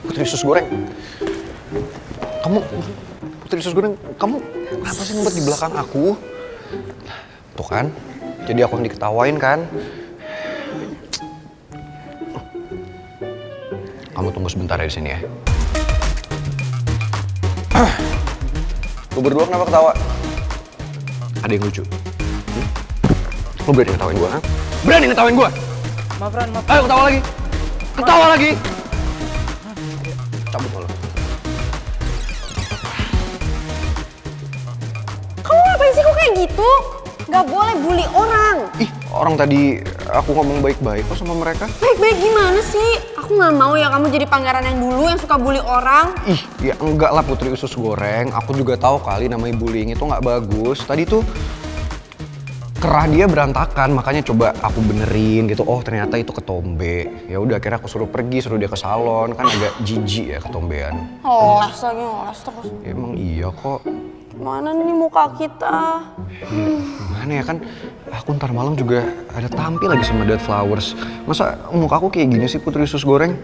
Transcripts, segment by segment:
Putri Usus Goreng. Kamu, Putri Usus Goreng, kamu kenapa sih ngumpet di belakang aku? Tuh kan, jadi aku yang diketawain kan? Kamu tunggu sebentar ya di sini ya. Lu berdua kenapa ketawa? Ada yang lucu. Lu berani ngetawain gua, kan? Berani ngetawain gua? Maaf Ran, maaf. Ayo ketawa lagi. Ketawa lagi. Cabut malu. Kamu ngapain sih kok kayak gitu? Gak boleh bully orang. Ih, orang tadi aku ngomong baik-baik kok sama mereka. Baik-baik gimana sih? Aku gak mau ya kamu jadi pangeran yang dulu yang suka bully orang. Ih, ya enggak lah Putri Usus Goreng. Aku juga tahu kali namanya bullying itu nggak bagus. Tadi tuh kerah dia berantakan, makanya coba aku benerin gitu. Oh ternyata itu ketombe. Ya udah akhirnya aku suruh pergi, suruh dia ke salon. Kan agak jijik ya ketombean. Les lagi ngeles terus. Ya, emang iya kok. Mana nih muka kita? Gimana ya kan? Aku ntar malam juga ada tampil lagi sama Dead Flowers. Masa muka aku kayak gini sih Putri Usus Goreng?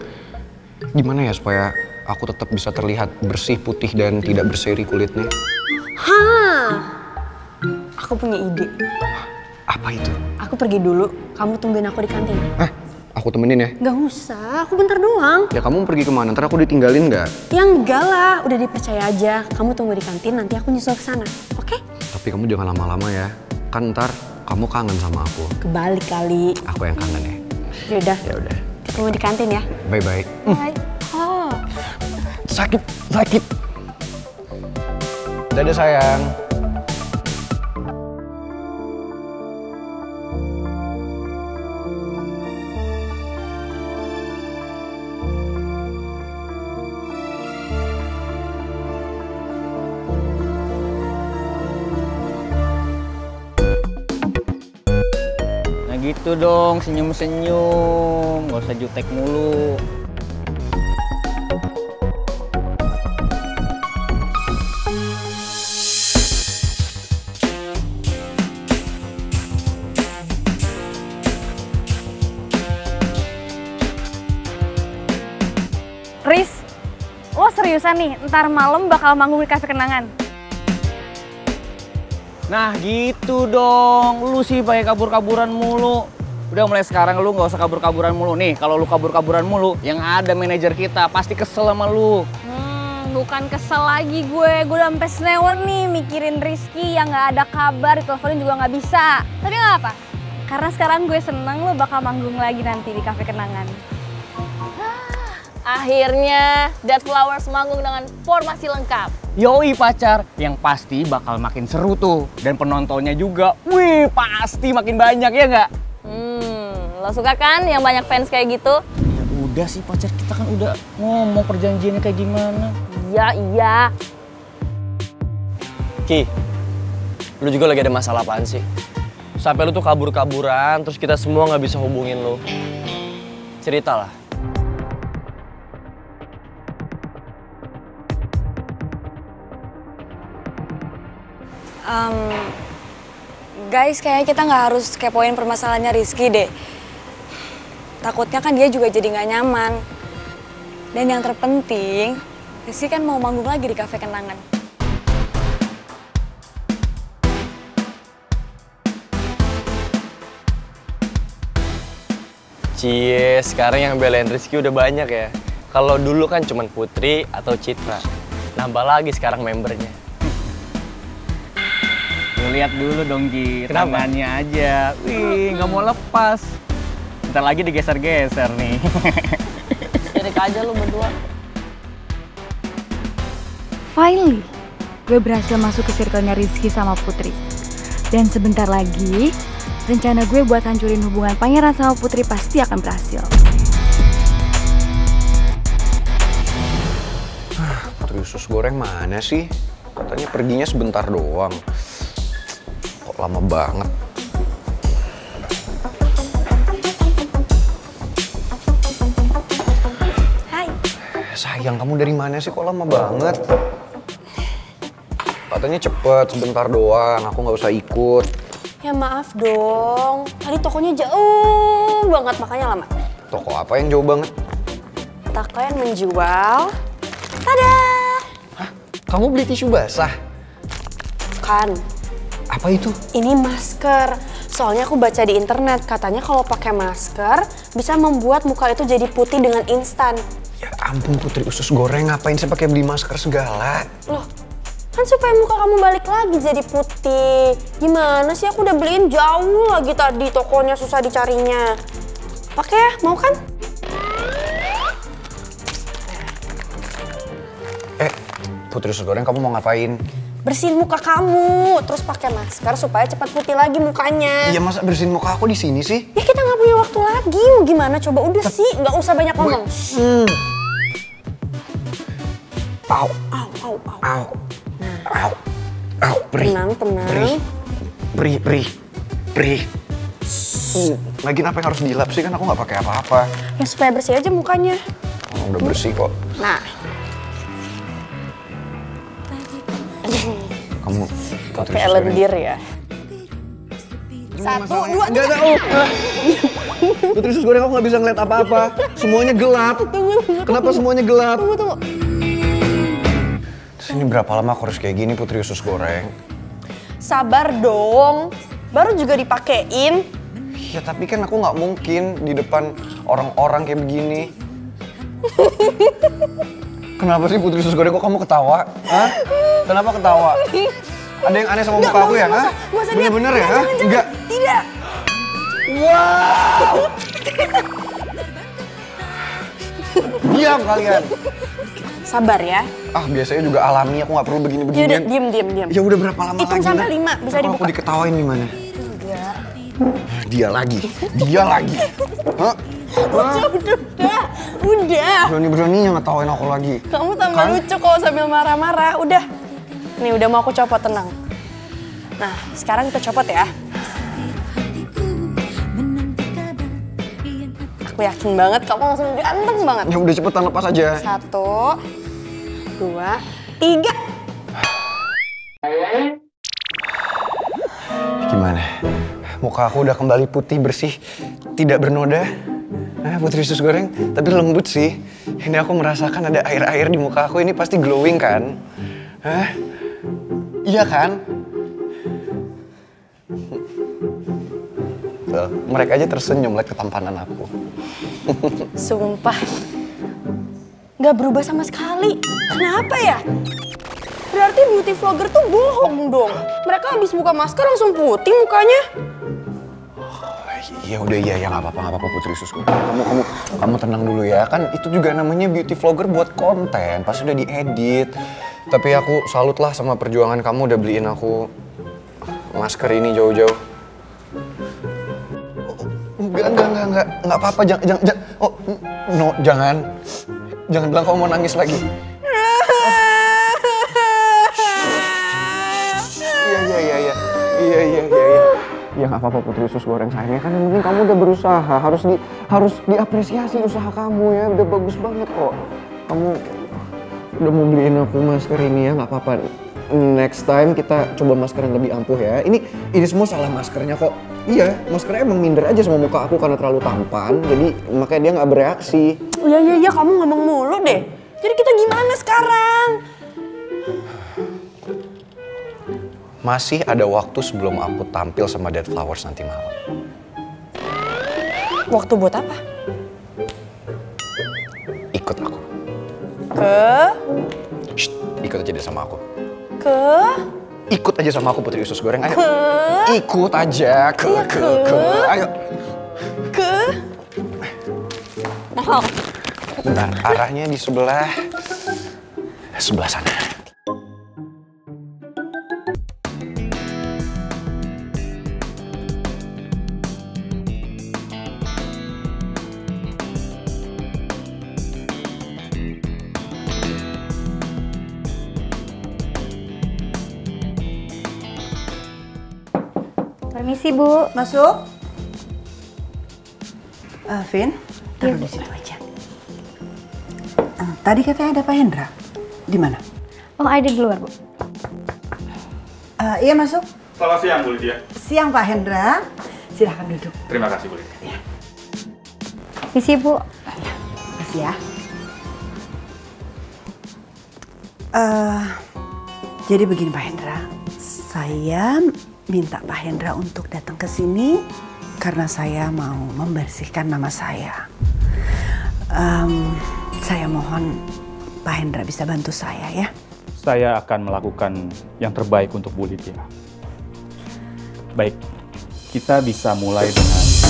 Gimana ya supaya aku tetap bisa terlihat bersih, putih, dan tidak berseri kulitnya? Hah, aku punya ide. Apa itu? Aku pergi dulu, kamu tungguin aku di kantin. Aku temenin ya? Gak usah, aku bentar doang. Ya kamu pergi kemana? Ntar aku ditinggalin nggak? Ya enggak lah, udah dipercaya aja. Kamu tunggu di kantin, nanti aku nyusul ke sana, oke? Tapi kamu jangan lama-lama ya. Kan ntar kamu kangen sama aku. Kebalik kali. Aku yang kangen ya. Yaudah, Ya udah. ketemu di kantin ya. Bye-bye. Bye. Oh. Sakit, sakit. Dadah sayang. Gitu dong, senyum-senyum, gak usah jutek mulu. Riz, lo seriusan nih ntar malam bakal manggung di Cafe Kenangan? Nah gitu dong, lu sih pakai kabur-kaburan mulu. Udah mulai sekarang lu nggak usah kabur-kaburan mulu. Nih kalau lu kabur-kaburan mulu, yang ada manajer kita pasti kesel sama lu. Bukan kesel lagi gue udah sampai senewan nih mikirin Rizky yang nggak ada kabar, diteleponin juga nggak bisa. Tapi nggak apa, karena sekarang gue seneng lo bakal manggung lagi nanti di Cafe Kenangan. Akhirnya Dead Flowers manggung dengan formasi lengkap. Yoi pacar, yang pasti bakal makin seru tuh. Dan penontonnya juga, wih pasti makin banyak ya nggak? Lo suka kan yang banyak fans kayak gitu? Ya udah sih pacar, kita kan udah ngomong perjanjiannya kayak gimana. Iya. Ki, lu juga lagi ada masalah apaan sih? Sampai lu tuh kabur-kaburan, terus kita semua nggak bisa hubungin lu. Ceritalah. Guys, kayaknya kita nggak harus kepoin permasalahannya Rizky deh. Takutnya kan dia juga jadi nggak nyaman. Dan yang terpenting, Rizky kan mau manggung lagi di Cafe Kenangan. Cie, sekarang yang belain Rizky udah banyak ya. Kalau dulu kan cuman Putri atau Citra. Nambah lagi sekarang membernya. Lu lihat dulu dong Ki, Kenapa? tangannya aja. Wih, nggak mau lepas. Bentar lagi digeser-geser nih. Sirik aja lu berdua. Finally, gue berhasil masuk ke circle-nya Rizky sama Putri. Dan sebentar lagi, rencana gue buat hancurin hubungan pangeran sama Putri pasti akan berhasil. Putri Usus Goreng mana sih? Katanya perginya sebentar doang. Kok lama banget? Hai. Sayang, kamu dari mana sih? Kok lama banget? Katanya cepet, sebentar doang. Aku nggak usah ikut. Ya maaf dong, tadi tokonya jauh banget makanya lama. Toko apa yang jauh banget? toko yang menjual. Tada! Hah? Kamu beli tisu basah? Kan, Apa itu? ini masker. Soalnya aku baca di internet, katanya kalau pakai masker bisa membuat muka itu jadi putih dengan instan. Ya ampun Putri Usus Goreng, ngapain sih pakai beli masker segala? Loh, kan supaya muka kamu balik lagi jadi putih. Gimana sih, aku udah beliin jauh lagi tadi, tokonya susah dicarinya. Pakai ya, mau kan? Putri Usus Goreng, kamu mau ngapain? Bersihin muka kamu, terus pakai masker supaya cepat putih lagi mukanya. Iya, masa bersihin muka aku di sini sih? Ya kita nggak punya waktu lagi, mau gimana coba? Udah sih, nggak usah banyak ngomong. Au, Au, au, au. au, au, au, perih, Tenang, tenang. perih. Lagian apa yang harus dilap sih, kan aku nggak pakai apa-apa. Ya supaya bersih aja mukanya. Oh, udah bersih kok. Nah, Kamu kok kayak lendir ya? Satu, dua, Enggak ada. Putri Usus Goreng, aku nggak bisa ngeliat apa-apa. Semuanya gelap. Kenapa semuanya gelap? Tunggu. Terus ini berapa lama aku harus kayak gini, Putri Usus Goreng? Sabar dong, baru juga dipakein. Ya tapi kan aku nggak mungkin di depan orang-orang kayak begini. Kenapa sih Putri Usus Goreng, kok kamu ketawa? Hah? Kenapa ketawa? Ada yang aneh sama muka aku ya? Hah? Bener-bener ya? Hah? Enggak. Tidak. Wow! Diam kalian. Sabar ya. Ah, biasanya juga alami, aku nggak perlu Yaudah, begini-beginian. diam. Ya udah, berapa lama Hitung lagi? sampai Nah? 5, bisa Kalau dibuka. aku diketawain gimana? Enggak. Dia lagi. Hah? Udah. Berani-beraninya ngetawain aku lagi. Kamu tambah Kan? lucu kok sambil marah-marah. Udah. Nih udah mau aku copot, tenang. Nah, sekarang kita copot ya. Aku yakin banget kamu langsung ganteng banget. Ya udah, cepetan lepas aja. 1, 2, 3. Gimana? Muka aku udah kembali putih, bersih, tidak bernoda. Putri Usus Goreng, tapi lembut sih. Ini aku merasakan ada air-air di muka aku, ini pasti glowing kan? Hah? Iya kan? Tuh, mereka aja tersenyum liat ketampanan aku. Sumpah. Nggak berubah sama sekali. Kenapa ya? Berarti beauty vlogger tuh bohong dong. Mereka habis buka masker langsung putih mukanya. Ya udah, iya ya, nggak apa-apa Putri Usus Goreng. Kamu tenang dulu ya. Kan itu juga namanya beauty vlogger buat konten, pas udah diedit. Tapi aku salut lah sama perjuangan kamu udah beliin aku masker ini jauh-jauh. Enggak apa-apa, jangan. Oh, no, jangan bilang kamu mau nangis lagi. Iya. Ya nggak apa-apa Putri Usus Goreng, sayangnya kan yang penting kamu udah berusaha, harus diapresiasi usaha kamu ya, udah bagus banget kok. Kamu udah mau beliin aku masker ini ya, nggak apa-apa. Next time kita coba masker yang lebih ampuh ya. Ini semua salah maskernya kok. Iya, maskernya emang minder aja sama muka aku karena terlalu tampan, jadi makanya dia nggak bereaksi. Iya, kamu ngomong mulu deh. Jadi kita gimana sekarang? Masih ada waktu sebelum aku tampil sama Dead Flowers nanti malam. Waktu buat apa? Ikut aku. Shh, ikut aja deh sama aku. Ikut aja sama aku Putri Usus Goreng, ayo. Ikut aja, ayo. Nah, Bentar, arahnya di sebelah sana. Permisi, Bu. Masuk. Vin, taruh di situ aja. Tadi katanya ada Pak Hendra. Di mana? Oh, ada di luar, Bu. Iya, masuk. Selamat siang, Bu Lydia. Siang, Pak Hendra. Silahkan duduk. Terima kasih, Bu Lydia. Permisi, Bu. Makasih ya. Jadi begini Pak Hendra, saya minta Pak Hendra untuk datang ke sini karena saya mau membersihkan nama saya. Saya mohon Pak Hendra bisa bantu saya ya. Saya akan melakukan yang terbaik untuk Bu Lydia. Baik, kita bisa mulai dengan...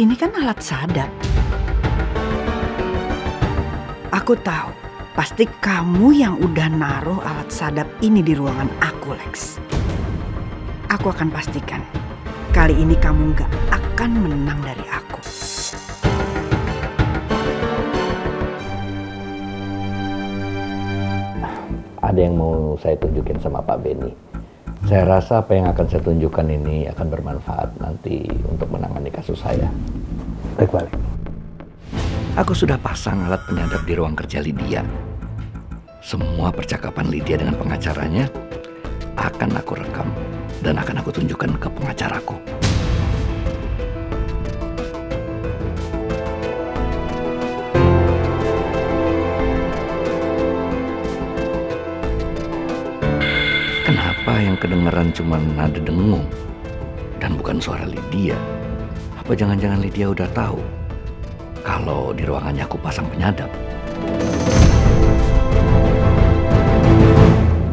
Ini kan alat sadap. Aku tahu, pasti kamu yang udah naruh alat sadap ini di ruangan aku, Lex. Aku akan pastikan, kali ini kamu nggak akan menang dari aku. Ada yang mau saya tunjukin sama Pak Benny. Saya rasa apa yang akan saya tunjukkan ini akan bermanfaat nanti untuk menangani kasus saya. Baik. Aku sudah pasang alat penyadap di ruang kerja Lydia. Semua percakapan Lydia dengan pengacaranya akan aku rekam dan akan aku tunjukkan ke pengacaraku. Kenapa yang kedengeran cuma nada dengung dan bukan suara Lydia? Apa jangan-jangan Lydia udah tahu kalau di ruangannya aku pasang penyadap?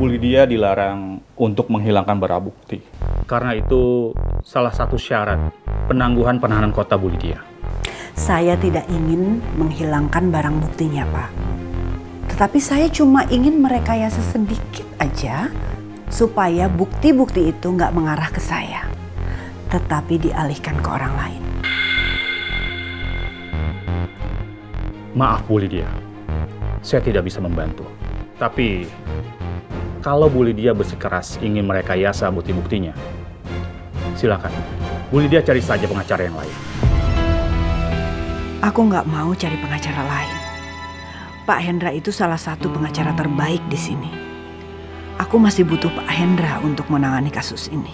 Bu Lydia dilarang untuk menghilangkan barang bukti. Karena itu salah satu syarat penangguhan penahanan kota Bu Lydia. Saya tidak ingin menghilangkan barang buktinya, Pak. Tetapi saya cuma ingin merekayasa sedikit aja supaya bukti-bukti itu nggak mengarah ke saya, tetapi dialihkan ke orang lain. Maaf Bu Lydia, saya tidak bisa membantu. Tapi kalau Bu Lydia bersikeras ingin merekayasa bukti-buktinya, silakan. Bu Lydia cari saja pengacara yang lain. Aku nggak mau cari pengacara lain. Pak Hendra itu salah satu pengacara terbaik di sini. Aku masih butuh Pak Hendra untuk menangani kasus ini.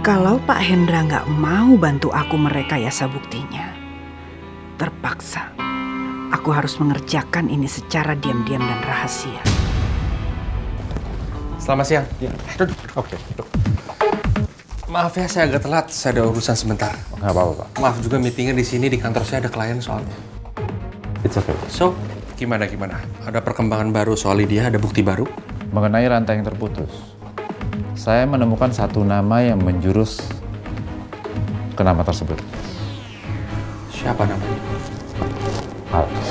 Kalau Pak Hendra nggak mau bantu aku merekayasa buktinya, terpaksa aku harus mengerjakan ini secara diam-diam dan rahasia. Selamat siang. Ya. Oke. Maaf ya, saya agak telat. Saya ada urusan sebentar. Nggak apa-apa, Pak. Maaf juga meetingnya di sini, di kantor saya ada klien soalnya. It's okay. So, gimana? Ada perkembangan baru soal Lydia? Ada bukti baru? Mengenai rantai yang terputus, saya menemukan satu nama yang menjurus ke nama tersebut. Siapa namanya? Alex.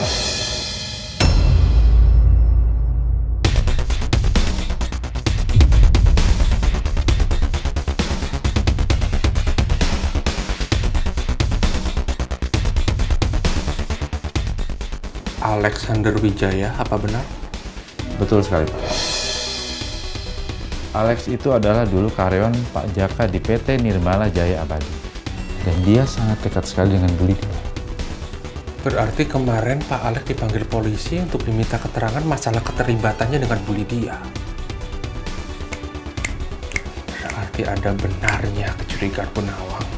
Alexander Wijaya, apa benar? Betul sekali, Pak. Alex itu adalah dulu karyawan Pak Jaka di PT Nirmala Jaya Abadi. Dan dia sangat dekat sekali dengan Bu Lydia. Berarti kemarin Pak Alex dipanggil polisi untuk diminta keterangan masalah keterlibatannya dengan Bu Lydia. Berarti ada benarnya kecurigaan Bu Nawang.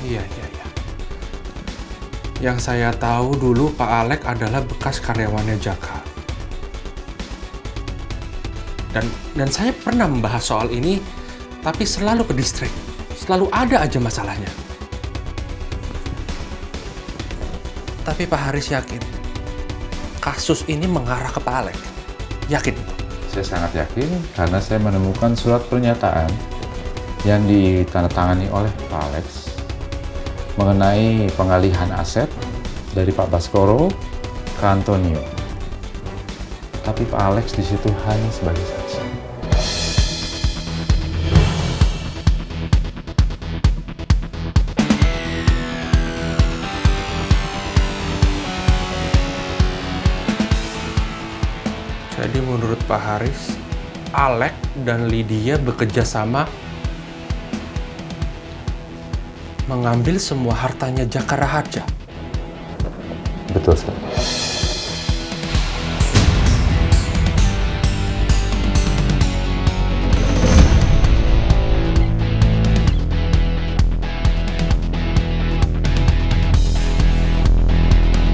Iya. Yang saya tahu dulu Pak Alex adalah bekas karyawannya Jaka. Dan saya pernah membahas soal ini, tapi selalu ke distrik. Selalu ada aja masalahnya. Tapi Pak Haris yakin, kasus ini mengarah ke Pak Alex. Yakin itu? Saya sangat yakin karena saya menemukan surat pernyataan yang ditandatangani oleh Pak Alex mengenai pengalihan aset dari Pak Baskoro ke Antonio. Tapi Pak Alex di situ hanya sebagai saksi. Jadi menurut Pak Haris, Alex dan Lydia bekerja sama mengambil semua hartanya Jaka Raharja. Betul sekali.